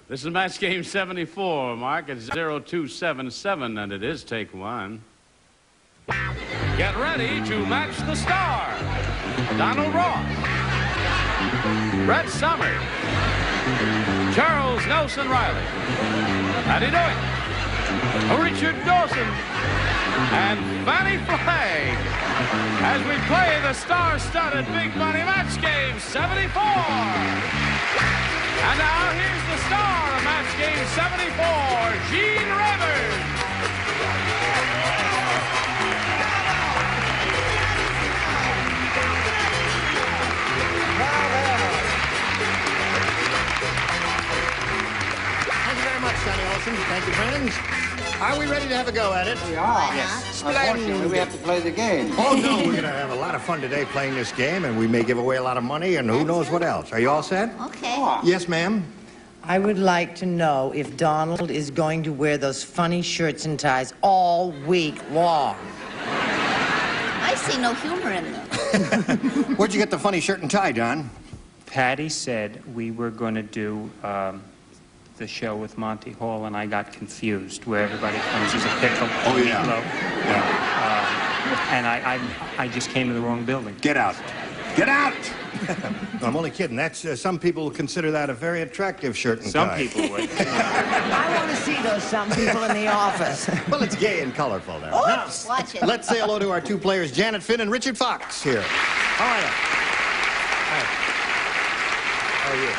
This is match game 74. Mark is 0277, and it is take one. Get ready to match the star. Donald Ross, Brett Summers, Charles Nelson Reilly, Patti Deutsch, Richard Dawson, and Fannie Flagg as we play the star-studded big money match game 74. And now here's the star of match game 74, Gene Rivers. Thank you very much, Sonny Olson. Thank you, friends. Are we ready to have a go at it? We are. Yes. Unfortunately, we have to play the game. Oh, no, we're going to have a lot of fun today playing this game, and we may give away a lot of money, and who knows what else. Are you all set? Okay. Yes, ma'am. I would like to know if Donald is going to wear those funny shirts and ties all week long. I see no humor in them. Where'd you get the funny shirt and tie, Don? Patti said we were going to do the show with Monty Hall, and I got confused, where everybody comes as a pickle. Oh, yeah. And I just came to the wrong building. Get out. Get out! No, I'm only kidding. That's some people consider that a very attractive shirt and tie. Some people would. I want to see those some people in the office. Well, it's gay and colorful there. Oops, watch it. Let's say hello to our two players, Janet Finn and Richard Fox here. All right. Hi. How are you?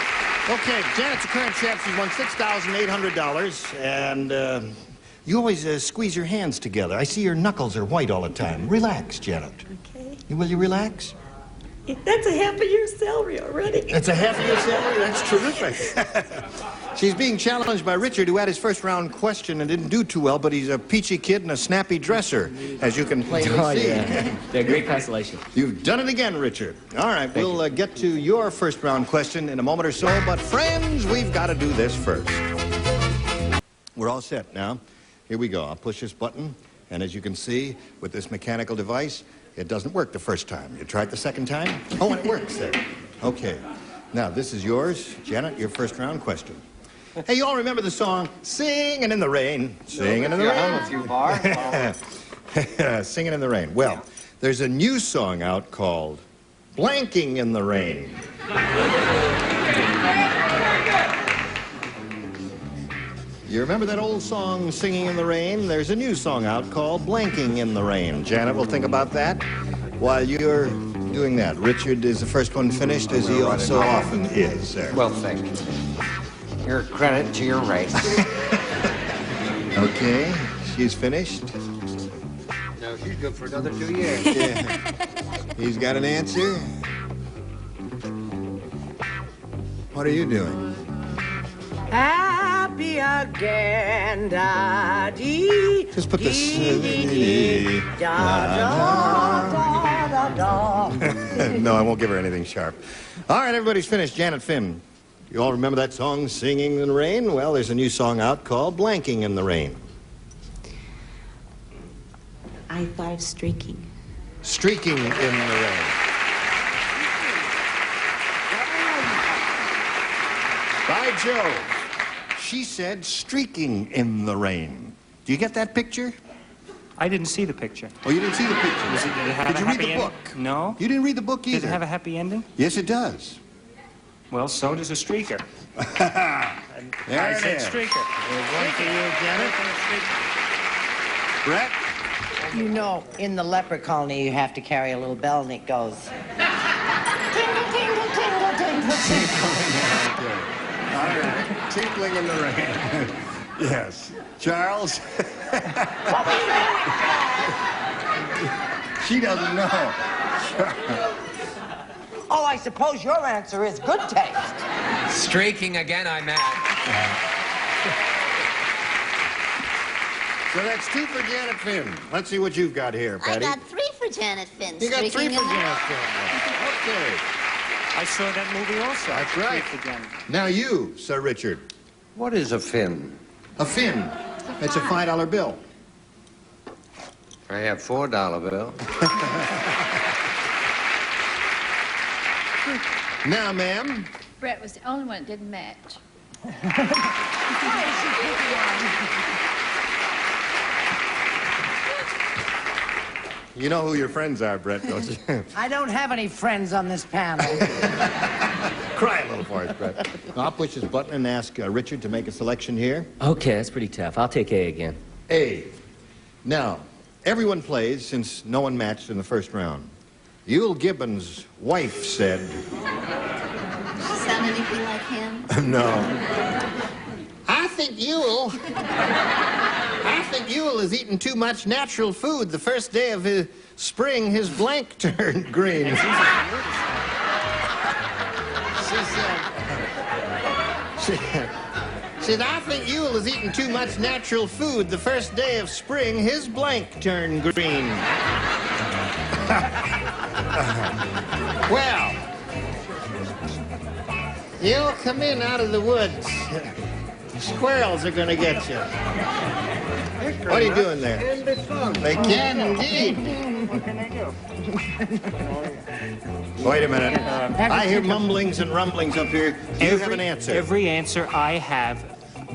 Okay, Janet's a current champ. She's won $6,800, and you always squeeze your hands together. I see your knuckles are white all the time. Relax, Janet. Okay. Will you relax? That's a half a year's salary already. That's a half a year's salary? That's terrific. She's being challenged by Richard, who had his first round question and didn't do too well, but he's a peachy kid and a snappy dresser, as you can plainly see. Yeah. They're great consolation. You've done it again, Richard. All right, we'll get to your first round question in a moment or so, but friends, we've got to do this first. We're all set now. Here we go. I'll push this button, and as you can see, with this mechanical device, it doesn't work the first time. You try it the second time? Oh, and it works there. Okay. Now, this is yours. Janet, your first round question. Hey, you all remember the song, Singin' in the Rain? Singin' in the Rain. A few bars. Singin' in the Rain. Well, there's a new song out called Blanking in the Rain. You remember that old song, Singing in the Rain? There's a new song out called Blanking in the Rain. Janet will think about that while you're doing that. Richard is the first one finished, as he so often is, sir. Well, thank you. Your credit to your race. Okay, she's finished. No, she's good for another 2 years. Yeah. He's got an answer. What are you doing? Happy again, da-dee. Just put this... No, I won't give her anything sharp. All right, everybody's finished. Janet Finn. You all remember that song, Singing in the Rain? Well, there's a new song out called Blanking in the Rain. I-5 streaking. Streaking in the Rain. By Joe. She said streaking in the rain. Do you get that picture? I didn't see the picture. Oh, you didn't see the picture? Did it have Did a you read happy the ending? book? No. You didn't read the book either? Does it have a happy ending? Yes, it does. Well, so does a streaker. There I it said is. streaker. There's one for you, Janet. Brett? You know, in the leper colony, you have to carry a little bell, and it goes... Tingle, tingle, tingle, tingle, tingle. All right. Tinkling in the rain. Yes. Charles? She doesn't know. Oh, I suppose your answer is good taste. Streaking again, I'm mad. So that's 2 for Janet Finn. Let's see what you've got here, Patti. I got 3 for Janet Finn. You got 3 for Streaking in the- Janet Finn. Okay. I saw that movie also. That's right. Again. Now you, Sir Richard. What is a fin? A fin. It's a $5 bill. I have $4 bill. Now, ma'am. Brett was the only one that didn't match. Why is she picking on me? You know who your friends are, Brett, don't you? I don't have any friends on this panel. Cry a little for us, Brett. I'll push this button and ask Richard to make a selection here. Okay, that's pretty tough. I'll take A again. A. Now, everyone plays since no one matched in the first round. Yule Gibbons' wife said... Sound anything like him? No. I think Yule is eating too much natural food. The first day of his spring, his blank turned green. She said, I think Yule is eating too much natural food. The first day of spring, his blank turned green. Well, you'll come in out of the woods. Squirrels are gonna get you. What are you doing there? They can indeed. What can I do? Wait a minute. I hear mumblings and rumblings up here. Do you have an answer? Every answer I have,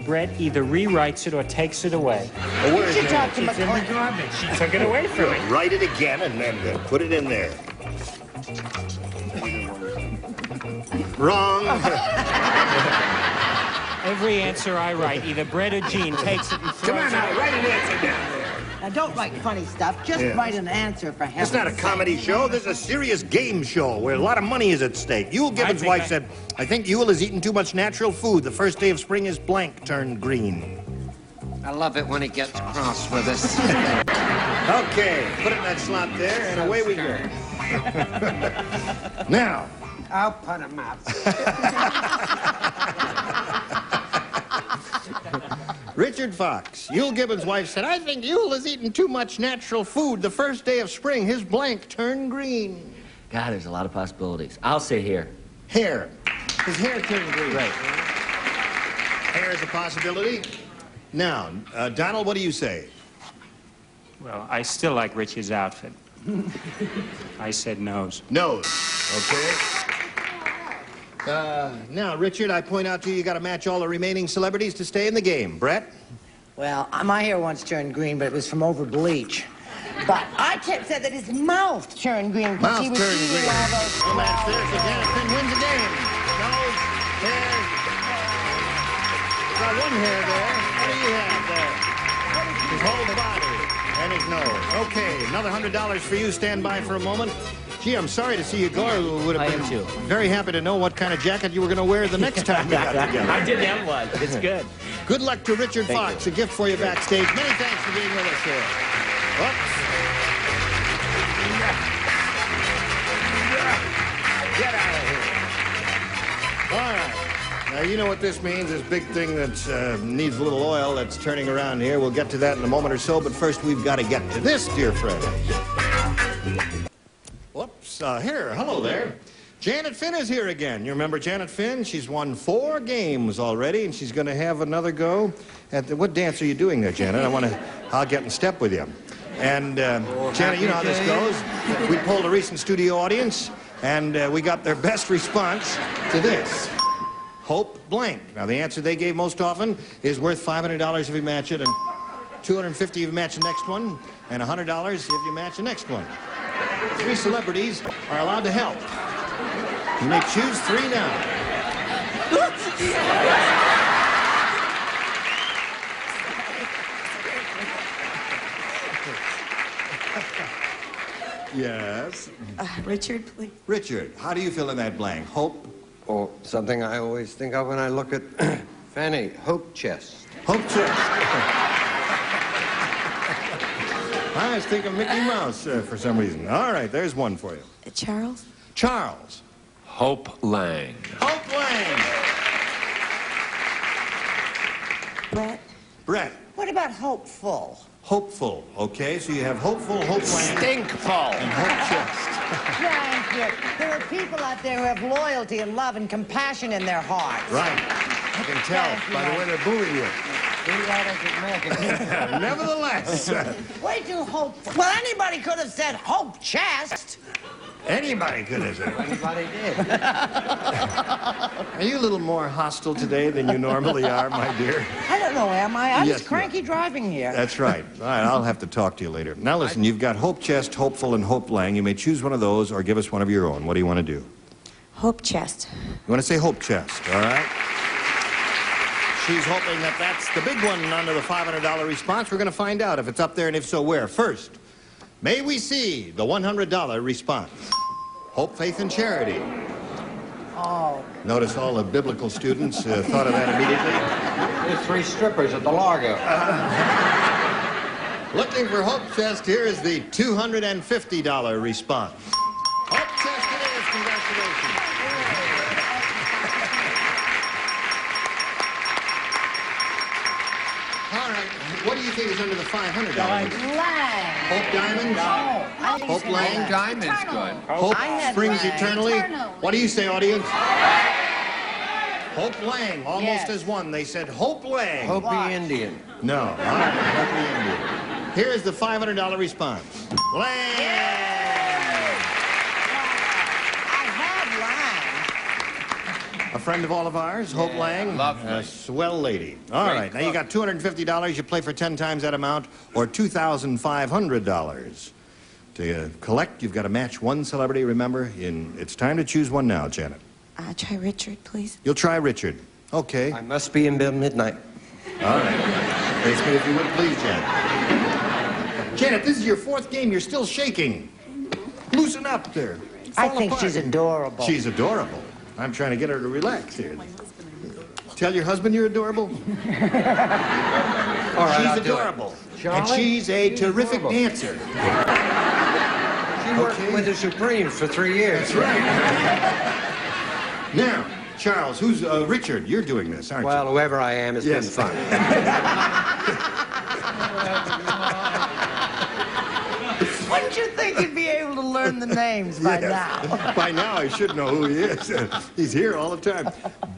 Brett either rewrites it or takes it away. Oh, where is should it? talk to It's in the garbage. She took it away from me. Write it again and then put it in there. Wrong. Every answer I write, either Brett or Gene takes it and throws Come on it now, away. write an answer down there. Now, don't write funny stuff. Just Yeah. write an answer for heaven's It's not a comedy show. This is a serious game show where a lot of money is at stake. Yule Gibbons' wife said, I think Yule is eating too much natural food. The first day of spring is blank turned green. I love it when he gets cross with us. Okay, put it in that slot there, and away we go. Now. I'll put him up. Richard Fox, Yule Gibbons' wife said, I think Yule is eating too much natural food. The first day of spring, his blank turned green. God, there's a lot of possibilities. I'll say here. Hair. His hair turned green. Right. Hair is a possibility. Now, Donald, what do you say? Well, I still like Rich's outfit. I said nose. Nose. Okay. Now, Richard, I point out to you, you got to match all the remaining celebrities to stay in the game. Brett? Well, my hair once turned green, but it was from over bleach. But I said that his mouth turned green because he Mouth was turned eating green. all those Well, that's there, so flowers. Janet Finn wins the game. Nose, hair. Got one hair there. What do you have there? His whole body and his nose. Okay, another $100 for you. Stand by for a moment. Gee, I'm sorry to see you go. I would have I am been too. very happy to know what kind of jacket you were going to wear the next time we got together. I did have one. It's good. Good luck to Richard Thank Fox. A gift for you backstage. Many thanks for being with us here. Oops. Get out of here. All right. Now, you know what this means. This big thing that needs a little oil that's turning around here. We'll get to that in a moment or so, but first we've got to get to this, dear friend. Whoops. Here. Hello there. Janet Finn is here again. You remember Janet Finn? She's won 4 games already, and she's going to have another go at what dance are you doing there, Janet? I'll get in step with you. And, Janet, you know how this goes. We polled a recent studio audience, and we got their best response to this. Hope blank. Now, the answer they gave most often is worth $500 if you match it, and $250 if you match the next one, and $100 if you match the next one. 3 celebrities are allowed to help. You may choose 3 now. Yes. Richard, please. Richard, how do you fill in that blank? Hope? Or something I always think of when I look at Fannie, hope chest. Hope chest. I was thinking Mickey Mouse for some reason. All right, there's one for you. Charles? Charles. Hope Lang. Hope Lang. Brett? Brett. What about hopeful? Hopeful. Okay, so you have hopeful, Hope Lang, Stinkful. and Hope chest. Thank you. There are people out there who have loyalty and love and compassion in their hearts. Right. I can tell Thank you, by the way they're booing you. Nevertheless. Way too hopeful. Well, anybody could have said hope chest. Anybody could have said. Anybody did. Are you a little more hostile today than you normally are, my dear? I don't know, am I? I'm Yes, just cranky driving here. That's right. All right, I'll have to talk to you later. Now listen, you've got Hope Chest, Hopeful, and Hope Lang. You may choose one of those or give us one of your own. What do you want to do? Hope chest. You want to say Hope Chest, all right? She's hoping that that's the big one under the $500 response. We're going to find out if it's up there and if so, where. First, may we see the $100 response. Hope, faith, and charity. Oh. Notice all the biblical students thought of that immediately. There's 3 strippers at the Largo. Looking for Hope Chest, here is the $250 response. Hope Chest it is, congratulations. All right, what do you think is under the $500? Lang. Hope Diamonds? No. Hope Lang? Diamond's good. Hope I had Springs Lang. Eternally? Eternally. What do you say, audience? Hope Lang, almost Yes. as one. They said Hope Lang. Hopi Indian. No, all right, Hopi Indian. Here's the $500 response. Lang! I had Lang. A friend of all of ours, Hope Lang. lovely. A swell lady. All Great right, now you got $250. You play for 10 times that amount, or $2,500. To collect, you've got to match one celebrity, remember? It's time to choose one now, Janet. Try Richard, please. You'll try Richard. Okay. I must be in bed midnight. All right. Face me if you would, please, Janet. Janet, this is your 4th game. You're still shaking. Loosen up there. I Fall think apart. she's adorable. She's adorable. I'm trying to get her to relax here. Tell your husband you're adorable. All right, She's I'll do it. adorable. And Charlie? she's a She's terrific adorable. dancer. She worked with the Supremes for 3 years. That's right. Now, Charles, who's Richard? You're doing this, aren't Well, whoever I am, it's Yes. been fun. Wouldn't you think you'd be able to learn the names by Yes. now? By now, I should know who he is. He's here all the time.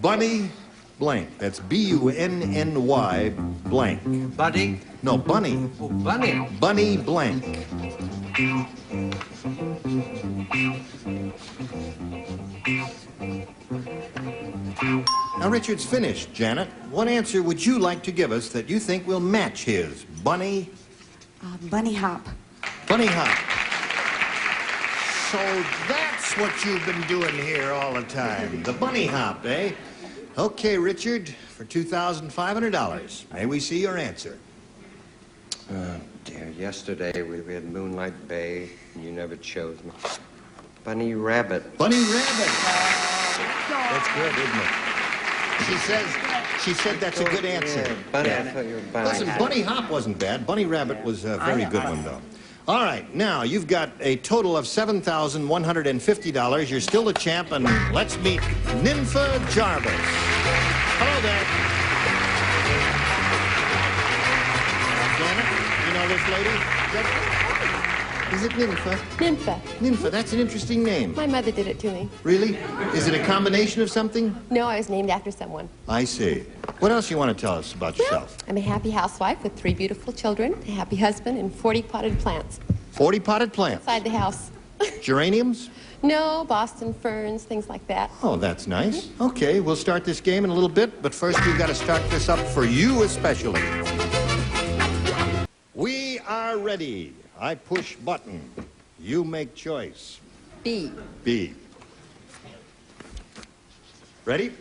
Bunny Blank. That's B-U-N-N-Y blank. Buddy? No, Bunny. Oh, Bunny. Bunny Blank. Now, Richard's finished, Janet. What answer would you like to give us that you think will match his? Bunny? Bunny hop. Bunny hop. So that's what you've been doing here all the time. The bunny hop, eh? Okay, Richard, for $2,500. May we see your answer? Dear, yesterday we had Moonlight Bay, and you never chose me. Bunny Rabbit. Bunny Rabbit. That's good, isn't it? She said that's a good answer. Yeah, Bunny, I thought you were Bunny. Listen, Bunny Hop wasn't bad. Bunny Rabbit was a very good one, though. All right, now you've got a total of $7,150. You're still the champ, and let's meet Nympha Jarvis. Hello there. Janet, you know this lady? Is it Nympha? Nympha. Nympha, that's an interesting name. My mother did it to me. Really? Is it a combination of something? No, I was named after someone. I see. What else you want to tell us about yourself? I'm a happy housewife with 3 beautiful children, a happy husband, and 40 potted plants 40 potted plants. inside the house. Geraniums? No, Boston ferns, things like that. Oh, that's nice. Okay, we'll start this game in a little bit, but first we've got to start this up for you especially. We are ready. I push button. You make choice. B. B. Ready?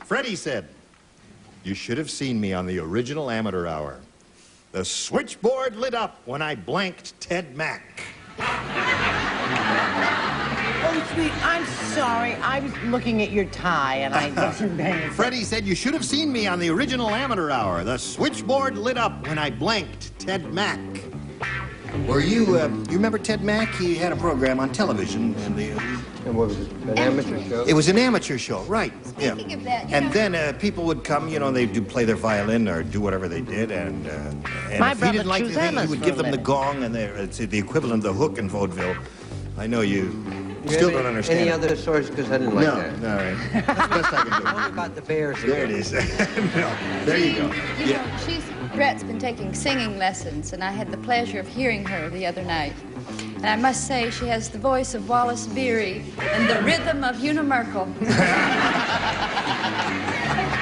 Freddie said, "You should have seen me on the original amateur hour. The switchboard lit up when I blanked Ted Mack." Oh, sweet, I'm sorry. I was looking at your tie, and I wasn't paying attention. Freddie said, "You should have seen me on the original amateur hour. The switchboard lit up when I blanked Ted Mack." Were you remember Ted Mack? He had a program on television. And what was it, an amateur show? It was an amateur show, right. Yeah. Speaking of that, And then people would come, you know, they'd play their violin or do whatever they did, and My if he brother didn't like the chews thing, he Emma's would for give a them the living. gong, and it's the equivalent of the hook in vaudeville. I know you still don't understand. Any it. other stories? Because I didn't like No, that. all right. That's the best I can do. What about the Bears There again? it is. No, there you go. You know, Brett's been taking singing lessons, and I had the pleasure of hearing her the other night. And I must say, she has the voice of Wallace Beery and the rhythm of Una Merkel.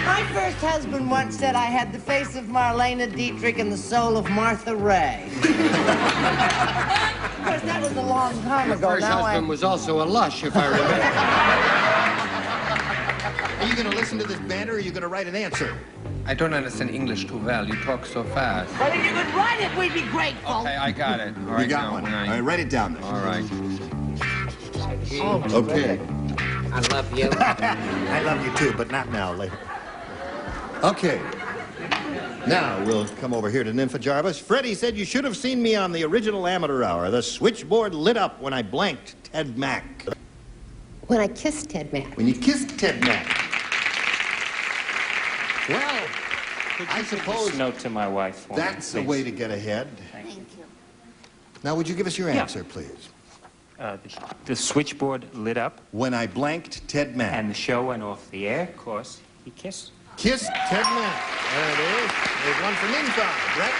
My first husband once said I had the face of Marlene Dietrich and the soul of Martha Ray. Of course, that was a long time ago. First husband was also a lush, if I remember. Are you going to listen to this banter, or are you going to write an answer? I don't understand English too well. You talk so fast. Well, if you could write it, we'd be grateful. Okay, I got it. All right, You got one. All right, write it down then. All right. Okay. I love you. I love you too, but not now, later. Okay. Now we'll come over here to Nympha Jarvis. Freddie said you should have seen me on the original amateur hour. The switchboard lit up when I blanked Ted Mack. When I kissed Ted Mack. When you kissed Ted Mack. Well, I suppose Note to my wife. For that's me, the way to get ahead. Thank you. Now, would you give us your answer, please? The switchboard lit up. When I blanked Ted Mack. And the show went off the air. Of course, he kissed. Kissed Ted Mack. There it is. There's one for Nympha. Brett?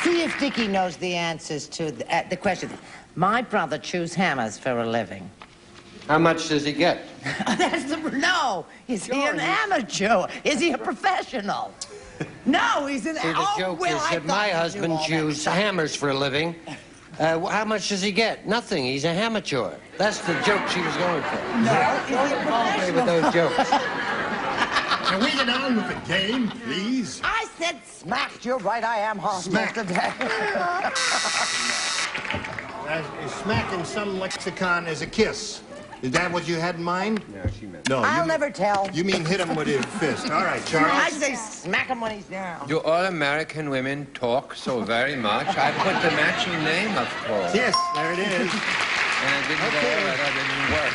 See if Dickie knows the answers to the question. My brother chews hammers for a living. How much does he get? No. Is he an amateur? Is he a professional? No, he's an... See, the joke is that my husband chews hammers for a living. How much does he get? Nothing. He's a amateur. That's the joke she was going for. No, Don't involve me with those jokes. Can we get on with the game, please? I said smacked. You're right, I am hostile today. Smack in some lexicon is a kiss. Is that what you had in mind? No, she meant... No, I'll never tell. You mean hit him with his fist. All right, Charles. I say smack him when he's down. Do all American women talk so very much? I put the matching name, of course. Yes, there it is. And it didn't go over. That didn't work.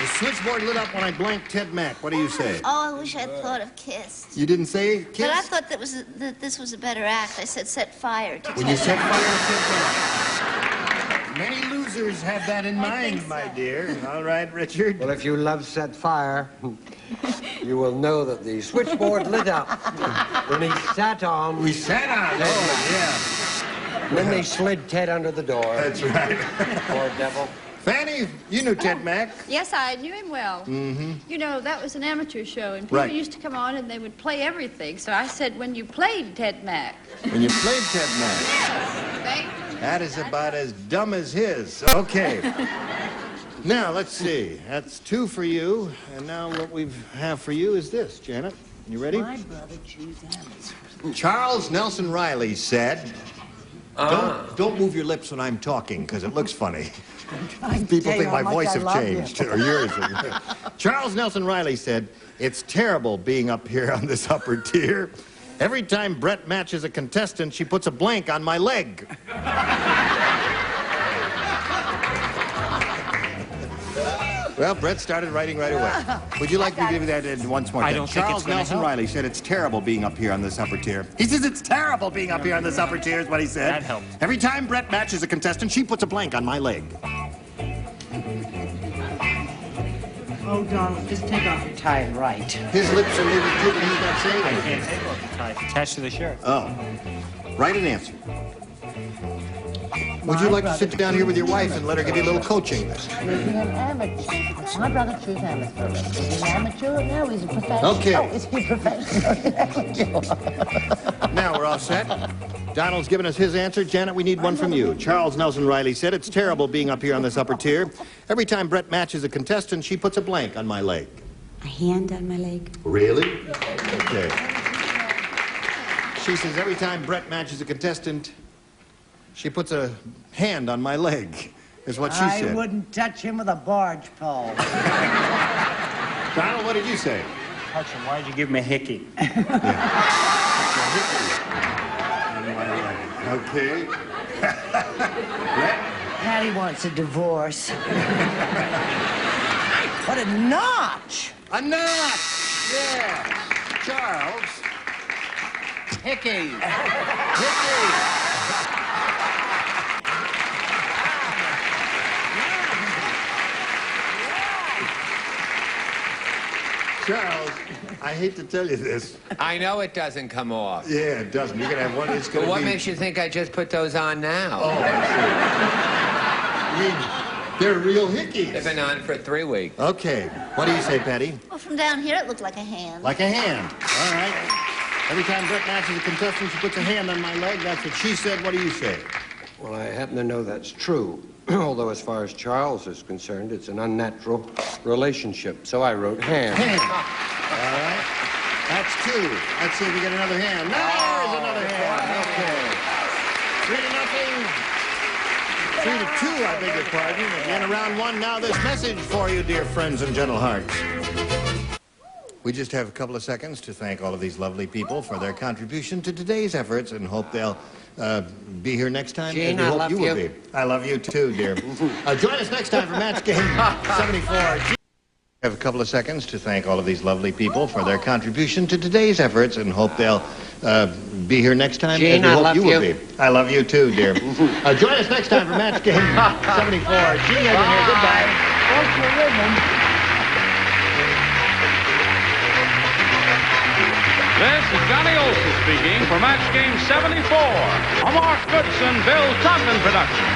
The switchboard lit up when I blanked Ted Mack. What do you say? Oh, I wish I'd thought of kissed. You didn't say kiss? But I thought that this was a better act. I said set fire to When Ted you set Mack. fire to Ted Mack. Many losers have that in mind, my dear. All right, Richard. Well, if you love set fire, you will know that the switchboard lit up when he sat on... We sat on. Oh, yeah. Then they slid Ted under the door. That's right. Poor devil. Fannie, you knew Ted Mack. Yes, I knew him well. Mm-hmm. You know, that was an amateur show, and people Right. used to come on and they would play everything. So I said, when you played Ted Mack. When you played Ted Mack. Thank you. That is about as dumb as his. Okay. Now, let's see. That's 2 for you. And now what we have for you is this, Janet. You ready? My brother chews hammers. Charles Nelson Reilly said, don't move your lips when I'm talking, because it looks funny. People think my voice have changed, or yours. Charles Nelson Reilly said, it's terrible being up here on this upper tier. Every time Brett matches a contestant, she puts a blank on my leg. Well, Brett started writing right away. Would you like me to give you that once more? I don't think it's Charles gonna Nelson help. Reilly said it's terrible being up here on this upper tier. He says it's terrible being up here on this upper tier is what he said. That helped. Every time Brett matches a contestant, she puts a blank on my leg. Oh, Donald, just take off your tie and write. His lips are moving too, but he's not saying I anything. can't take off the tie. It's attached to the shirt. Oh. Write an answer. Would you like to sit down here with your wife and let her give you a little coaching? Is he an amateur? My brother chews hammers for a living. Is he an amateur? No, he's a professional. Okay. Oh, is he a professional? Now we're all set. Donald's given us his answer. Janet, we need one from you. Charles Nelson Reilly said, it's terrible being up here on this upper tier. Every time Brett matches a contestant, she puts a blank on my leg. A hand on my leg. Really? Okay. She says, every time Brett matches a contestant, she puts a hand on my leg, is what she said. I wouldn't touch him with a barge pole. Donald, what did you say? Touch him. Why'd you give him a hickey? Okay. Patty wants a divorce. What a notch! A notch! Yeah. Charles. Hickey. Hickey. Charles, I hate to tell you this. I know it doesn't come off. Yeah, it doesn't. You're going to have one. It's going But to what be... makes you think I just put those on now? Oh, I see. They're real hickeys. They've been on for 3 weeks. Okay. What do you say, Patti? Well, from down here, it looked like a hand. Like a hand. All right. Every time Brett matches a contestant, she puts a hand on my leg. That's what she said. What do you say? Well, I happen to know that's true. Although, as far as Charles is concerned, it's an unnatural relationship. So I wrote hand. Hand. All right. That's 2. Let's see if we get another hand. There's another hand. Okay. 3-0. 3-2, I beg your pardon. At the end of round 1, now this message for you, dear friends and gentle hearts. We just have a couple of seconds to thank all of these lovely people for their contribution to today's efforts and hope they'll be here next time. Gene, and we I hope love you will be. I love you too, dear. Join us next time for Match Game 74. Have a couple of seconds to thank all of these lovely people for their contribution to today's efforts and hope they'll be here next time. Gene, and we I hope love you will you. be. I love you too, dear. Join us next time for Match Game 74. Gene Hagen here. Goodbye. This is Johnny Olson speaking for Match Game 74, a Mark Goodson, Bill Tubman production.